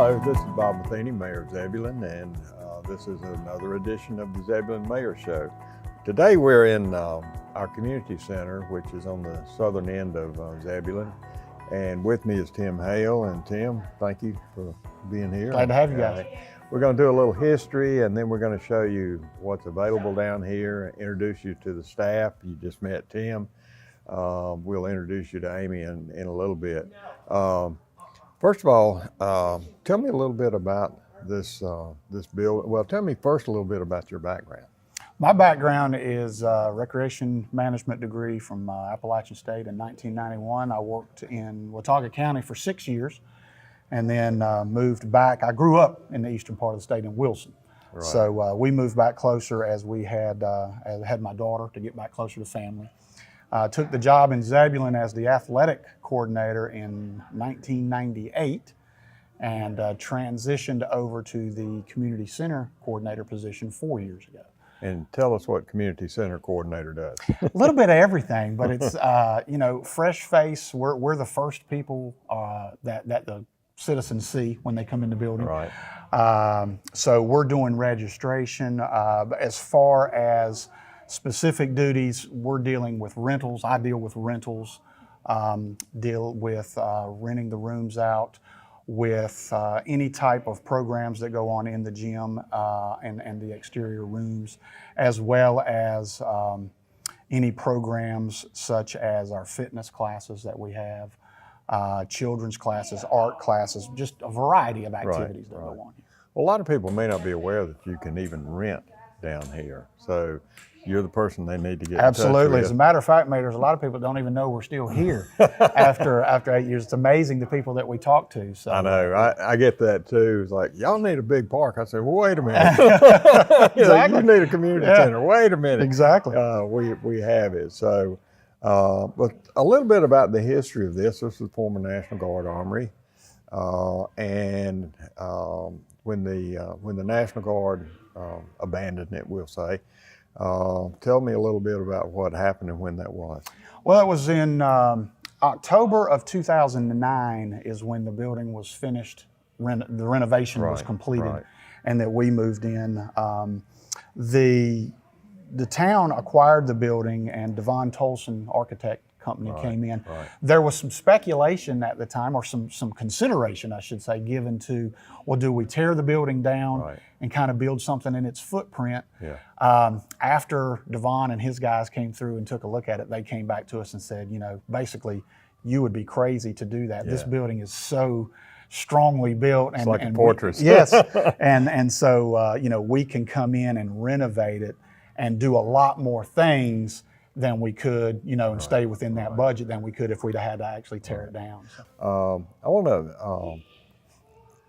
Hello, this is Bob Matheny, Mayor of Zebulon, and this is another edition of the Zebulon Mayor Show. Today we're in our community center, which is on the southern end of Zebulon, and with me is Tim Hale. And Tim, thank you for being here. Glad to have you guys. We're going to do a little history, and then we're going to show you what's available down here, introduce you to the staff. You just met Tim. We'll introduce you to Amy in a little bit. First of all, tell me a little bit about this building. Well, tell me first a little bit about your background. My background is a recreation management degree from Appalachian State in 1991. I worked in Watauga County for 6 years and then moved back. I grew up in the eastern part of the state in Wilson. Right. So we moved back closer as we had my daughter to get back closer to family. Took the job in Zebulon as the athletic coordinator in 1998 and transitioned over to the community center coordinator position 4 years ago. And tell us what community center coordinator does. A little bit of everything, but it's, fresh face. We're the first people that the citizens see when they come in the building. Right. So we're doing registration. As far as specific duties, we're dealing with rentals. I deal with rentals, deal with renting the rooms out, with any type of programs that go on in the gym and the exterior rooms, as well as any programs such as our fitness classes that we have, children's classes, art classes, just a variety of activities that go on here. Well, a lot of people may not be aware that you can even rent down here. So you're the person they need to get Absolutely. in touch with. As a matter of fact, Mayor, there's a lot of people that don't even know we're still here after 8 years. It's amazing the people that we talk to. So I know. I get that too. It's like, y'all need a big park. I said, well, wait a minute. Exactly. You need a community center. Wait a minute. Exactly. We have it. So, but a little bit about the history of this. This is former National Guard Armory. And when the National Guard abandoned it, we'll say, tell me a little bit about what happened and when that was. Well, it was in October of 2009 is when the building was finished, the renovation was completed, and that we moved in. The town acquired the building, and Devon Tolson Architect Company came in. There was some speculation at the time, or some consideration, I should say, given to, well, do we tear the building down and kind of build something in its footprint? After Devon and his guys came through and took a look at it, they came back to us and said, basically, you would be crazy to do that. This building is so strongly built. It's like a fortress. Yes, and so, we can come in and renovate it and do a lot more things than we could, and stay within that budget than we could if we'd had to actually tear it down. So. I want to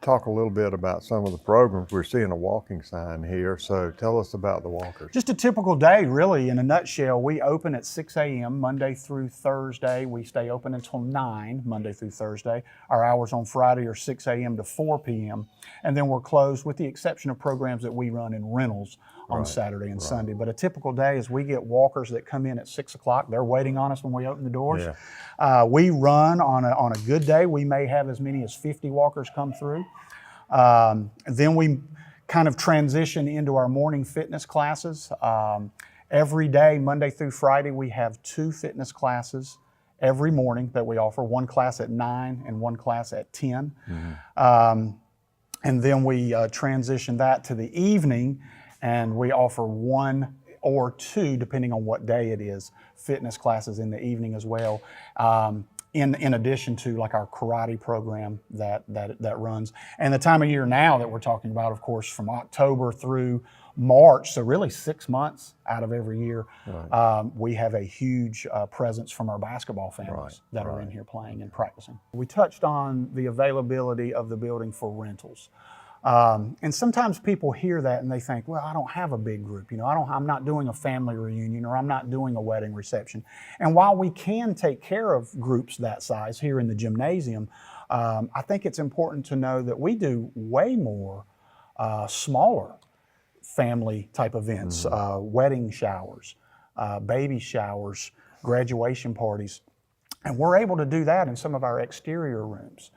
talk a little bit about some of the programs. We're seeing a walking sign here, so tell us about the walkers. Just a typical day, really, in a nutshell. We open at 6 a.m. Monday through Thursday. We stay open until 9 Monday through Thursday. Our hours on Friday are 6 a.m. to 4 p.m. And then we're closed with the exception of programs that we run in rentals on Saturday and Sunday. But a typical day is we get walkers that come in at 6 o'clock. They're waiting on us when we open the doors. We run on a good day. We may have as many as 50 walkers come through. Then we kind of transition into our morning fitness classes. Every day, Monday through Friday, we have 2 fitness classes every morning that we offer, one class at 9 and one class at 10. And then we transition that to the evening, and we offer 1 or 2, depending on what day it is, fitness classes in the evening as well. In addition to like our karate program that runs. And the time of year now that we're talking about, of course, from October through March, so really 6 months out of every year, we have a huge presence from our basketball families that are in here playing and practicing. We touched on the availability of the building for rentals. And sometimes people hear that and they think, well, I don't have a big group, I'm not doing a family reunion, or I'm not doing a wedding reception. And while we can take care of groups that size here in the gymnasium, I think it's important to know that we do way more smaller family type events, wedding showers, baby showers, graduation parties. And we're able to do that in some of our exterior rooms.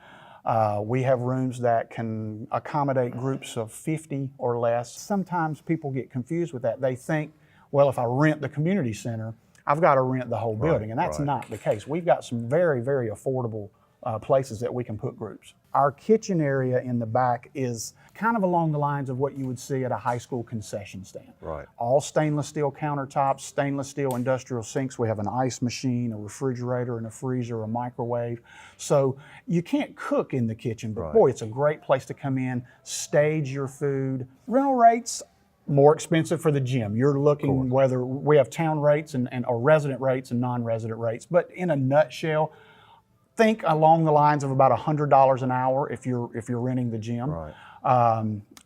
We have rooms that can accommodate groups of 50 or less. Sometimes people get confused with that. They think, well, if I rent the community center, I've got to rent the whole building, and that's not the case. We've got some very, very affordable places that we can put groups. Our kitchen area in the back is kind of along the lines of what you would see at a high school concession stand. Right. All stainless steel countertops, stainless steel industrial sinks. We have an ice machine, a refrigerator, and a freezer, a microwave. So you can't cook in the kitchen, but boy, it's a great place to come in, stage your food. Rental rates, more expensive for the gym. You're looking whether we have town rates and or resident rates and non-resident rates, but in a nutshell, think along the lines of about $100 an hour if you're renting the gym. Right.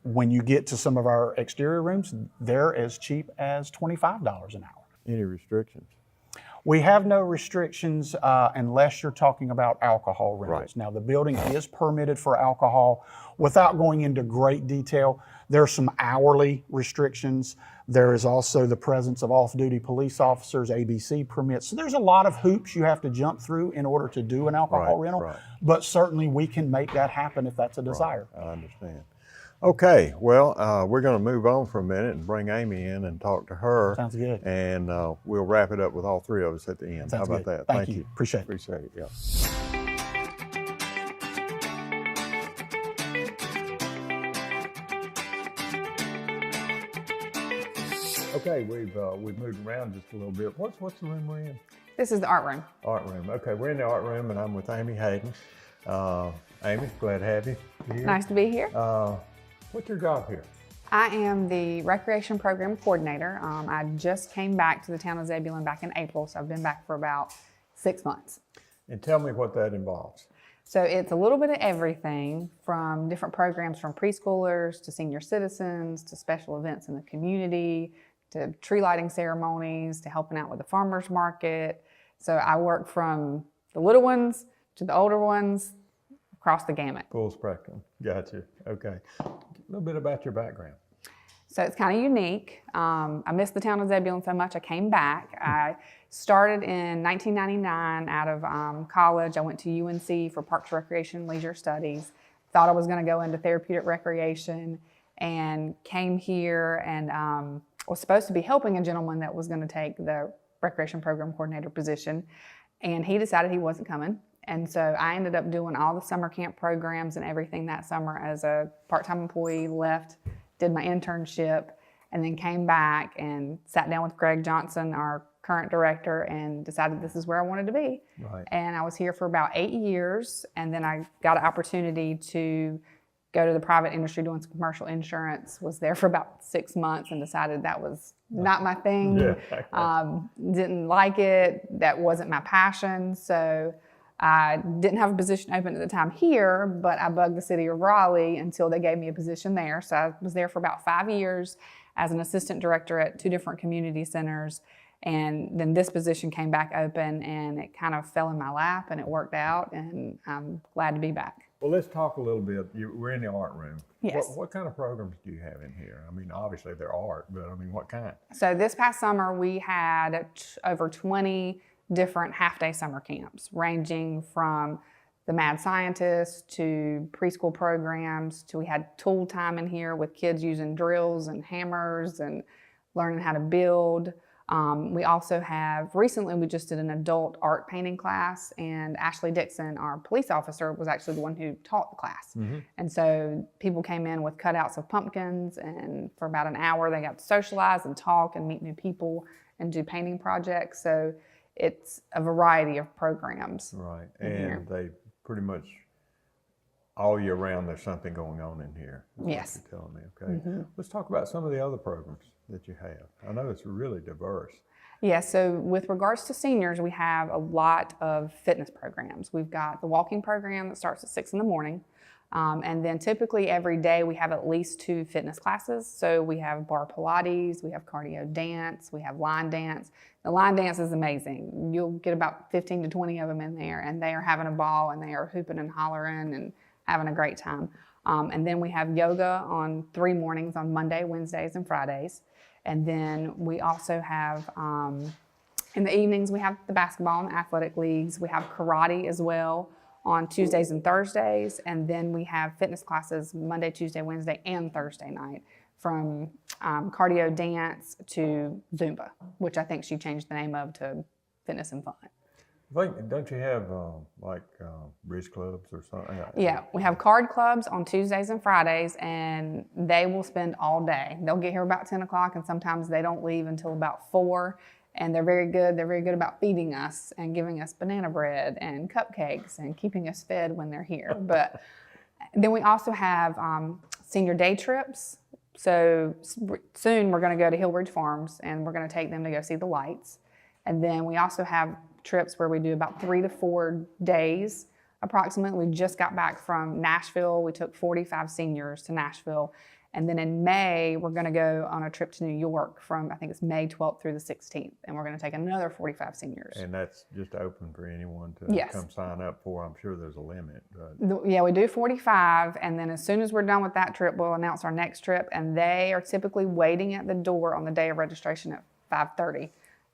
When you get to some of our exterior rooms, they're as cheap as $25 an hour. Any restrictions? We have no restrictions unless you're talking about alcohol rentals. Right. Now, the building is permitted for alcohol. Without going into great detail, there are some hourly restrictions. There is also the presence of off-duty police officers, ABC permits. So there's a lot of hoops you have to jump through in order to do an alcohol rental. But certainly we can make that happen if that's a desire. I understand. Okay, well, we're going to move on for a minute and bring Amy in and talk to her. Sounds good. And we'll wrap it up with all three of us at the end. Sounds How about good. that? Thank you. Appreciate it. Appreciate it, yeah. Okay, we've moved around just a little bit. What's the room we're in? This is the art room. Art room. Okay, we're in the art room, and I'm with Amy Hayden. Amy, glad to have you here. Nice to be here. What's your job here? I am the recreation program coordinator. I just came back to the town of Zebulon back in April, so I've been back for about 6 months. And tell me what that involves. So it's a little bit of everything from different programs from preschoolers to senior citizens to special events in the community to tree lighting ceremonies to helping out with the farmer's market. So I work from the little ones to the older ones across the gamut. Full spectrum. Gotcha. Okay. A little bit about your background. So it's kind of unique. I missed the town of Zebulon so much I came back. I started in 1999 out of college. I went to UNC for Parks, Recreation, and Leisure Studies. Thought I was going to go into therapeutic recreation and came here and was supposed to be helping a gentleman that was going to take the recreation program coordinator position. And he decided he wasn't coming. And so I ended up doing all the summer camp programs and everything that summer as a part-time employee, left, did my internship, and then came back and sat down with Greg Johnson, our current director, and decided this is where I wanted to be. Right. And I was here for about 8 years, and then I got an opportunity to go to the private industry doing some commercial insurance, was there for about 6 months and decided that was not my thing. Yeah. Didn't like it, that wasn't my passion, so I didn't have a position open at the time here, but I bugged the city of Raleigh until they gave me a position there. So I was there for about 5 years as an assistant director at 2 different community centers. And then this position came back open and it kind of fell in my lap and it worked out, and I'm glad to be back. Well, let's talk a little bit. We're in the art room. Yes. What kind of programs do you have in here? I mean, obviously they're art, but I mean, what kind? So this past summer we had over 20 different half-day summer camps, ranging from the mad scientist to preschool programs to we had tool time in here with kids using drills and hammers and learning how to build. We also have, recently we just did an adult art painting class, and Ashley Dixon, our police officer, was actually the one who taught the class. Mm-hmm. And so people came in with cutouts of pumpkins, and for about an hour they got to socialize and talk and meet new people and do painting projects. So it's a variety of programs. Right, and they pretty much all year round there's something going on in here. Yes. You're telling me, okay. Mm-hmm. Let's talk about some of the other programs that you have. I know it's really diverse. Yeah, so with regards to seniors, we have a lot of fitness programs. We've got the walking program that starts at 6 in the morning. And then typically every day we have at least 2 fitness classes. So we have bar Pilates, we have cardio dance, we have line dance. The line dance is amazing. You'll get about 15 to 20 of them in there, and they are having a ball and they are hooping and hollering and having a great time. And then we have yoga on 3 mornings on Monday, Wednesdays, and Fridays. And then we also have, in the evenings, we have the basketball and athletic leagues. We have karate as well on Tuesdays and Thursdays, and then we have fitness classes Monday, Tuesday, Wednesday, and Thursday night, from cardio dance to Zumba, which I think she changed the name of to Fitness and Fun. Don't you have bridge clubs or something? Yeah, we have card clubs on Tuesdays and Fridays, and they will spend all day. They'll get here about 10 o'clock, and sometimes they don't leave until about 4. And they're very good. They're very good about feeding us and giving us banana bread and cupcakes and keeping us fed when they're here. But then we also have senior day trips. So soon we're going to go to Hill Ridge Farms, and we're going to take them to go see the lights. And then we also have trips where we do about 3 to 4 days approximately. We just got back from Nashville. We took 45 seniors to Nashville. And then in May, we're going to go on a trip to New York from, I think it's May 12th through the 16th. And we're going to take another 45 seniors. And that's just open for anyone to come sign up for. I'm sure there's a limit. But. Yeah, we do 45. And then as soon as we're done with that trip, we'll announce our next trip. And they are typically waiting at the door on the day of registration at 5:30.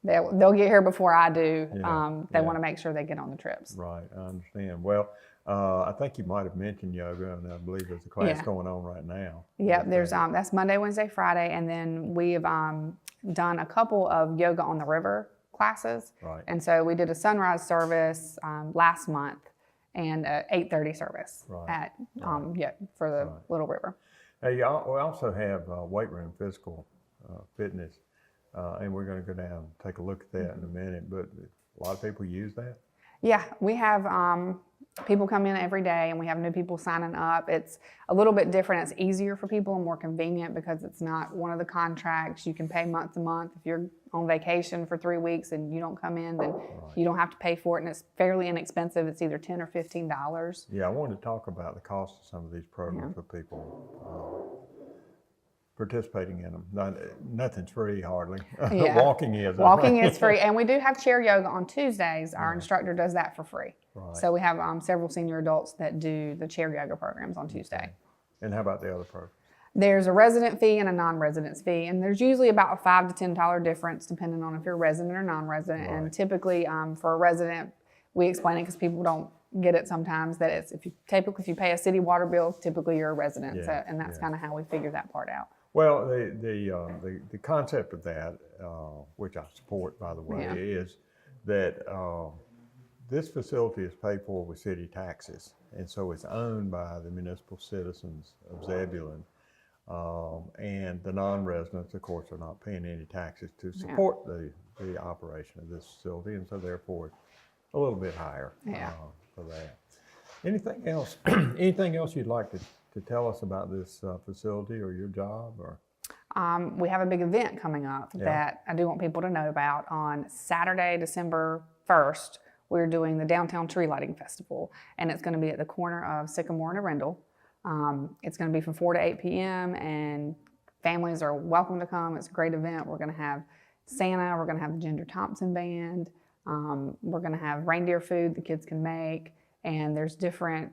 They'll get here before I do. They want to make sure they get on the trips. Right, I understand. Well, I think you might have mentioned yoga, and I believe there's a class going on right now. Yeah, there's that's Monday, Wednesday, Friday, and then we've done a couple of yoga on the river classes. Right. And so we did a sunrise service last month and an 8:30 service at for the Little River. Hey, we also have weight room physical fitness. And we're going to go down and take a look at that in a minute, but a lot of people use that. Yeah, we have people come in every day, and we have new people signing up. It's a little bit different. It's easier for people and more convenient because it's not one of the contracts. You can pay month to month. If you're on vacation for 3 weeks and you don't come in, then you don't have to pay for it, and it's fairly inexpensive. It's either $10 or $15. Yeah, I wanted to talk about the cost of some of these programs for people participating in them. Nothing's free hardly. Walking is. Walking is free, and we do have chair yoga on Tuesdays. Our instructor does that for free. Right. So we have several senior adults that do the chair yoga programs on Tuesday. And how about the other programs? There's a resident fee and a non-resident fee, and there's usually about a $5 to $10 difference depending on if you're resident or non-resident. Right. And typically for a resident, we explain it because people don't get it sometimes, that it's if you pay a city water bill, typically you're a resident. Yeah. So, and that's kind of how we figure that part out. Well, the concept of that, which I support, by the way, is that this facility is paid for with city taxes, and so it's owned by the municipal citizens of Zebulon. And the non-residents, of course, are not paying any taxes to support the operation of this facility, and so therefore it's a little bit higher for that. Anything else? Anything else you'd like to tell us about this facility or your job? Or we have a big event coming up that I do want people to know about. On Saturday, December 1st, we're doing the Downtown Tree Lighting Festival, and it's going to be at the corner of Sycamore and Arundel. It's going to be from 4 to 8 p.m., and families are welcome to come. It's a great event. We're going to have Santa. We're going to have the Ginger Thompson Band. We're going to have reindeer food the kids can make, and there's different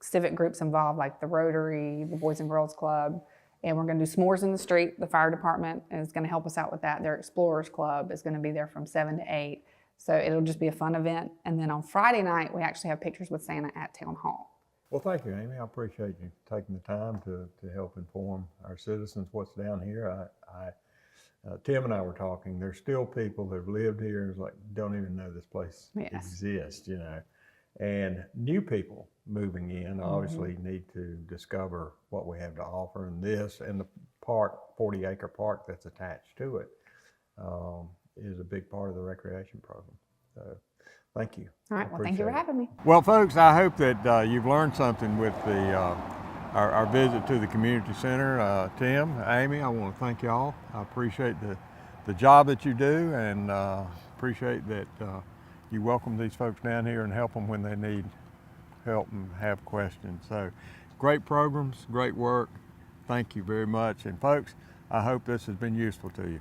civic groups involved, like the Rotary, the Boys and Girls Club, and we're going to do s'mores in the street. The fire department is going to help us out with that. Their Explorers Club is going to be there from 7 to 8, so it'll just be a fun event. And then on Friday night, we actually have pictures with Santa at Town Hall. Well, thank you, Amy. I appreciate you taking the time to help inform our citizens what's down here. Tim and I were talking. There's still people that have lived here and don't even know this place exists, you know. And new people moving in obviously need to discover what we have to offer, and this and the park, 40-acre park that's attached to it, is a big part of the recreation program. So thank you. All right, well, thank you for having me. Well, folks, I hope that you've learned something with our visit to the community center. Tim, Amy, I want to thank y'all. I appreciate the job that you do, and appreciate that you welcome these folks down here and help them when they need help and have questions. So great programs, great work. Thank you very much. And folks, I hope this has been useful to you.